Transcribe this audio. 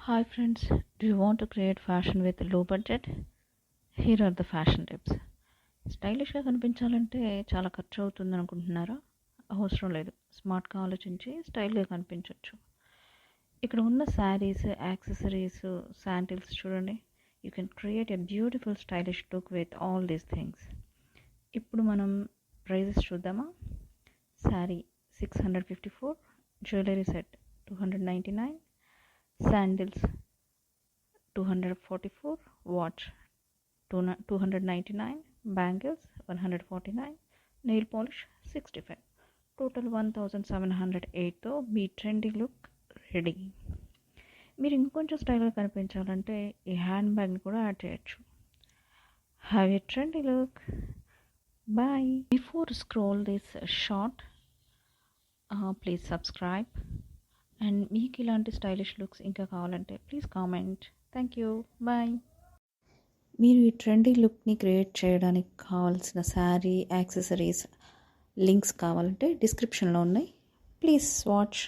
Hi friends, do you want to create fashion with low budget? Here are the fashion tips. స్టైలిష్గా కనిపించాలంటే చాలా ఖర్చు అవుతుంది అనుకుంటున్నారా? అవసరం లేదు. స్మార్ట్గా ఆలోచించి స్టైల్గా కనిపించవచ్చు. ఇక్కడ ఉన్న శారీస్, యాక్సెసరీస్, శాండిల్స్ చూడండి. You can create a beautiful stylish look with all these things. ఇప్పుడు మనం ప్రైజెస్ చూద్దామా? Sari 654, jewellery set 299, sandals 244, watch 299, bangles 149, nail polish 65, total 1708తో మీ ట్రెండీ లుక్ రెడీ. మీరు ఇంకొంచెం స్టైల్గా కనిపించాలంటే ఈ హ్యాండ్ బ్యాగ్ని కూడా యాడ్ చేయొచ్చు. Have a trendy look. Bye. Before scroll this short, please subscribe. And మీకు ఇలాంటి స్టైలిష్ లుక్స్ ఇంకా కావాలంటే please comment. Thank you. Bye. మీరు ఈ ట్రెండీ లుక్ని క్రియేట్ చేయడానికి కావాల్సిన శారీ, యాక్సెసరీస్ లింక్స్ కావాలంటే డిస్క్రిప్షన్లో ఉన్నాయి. Please watch.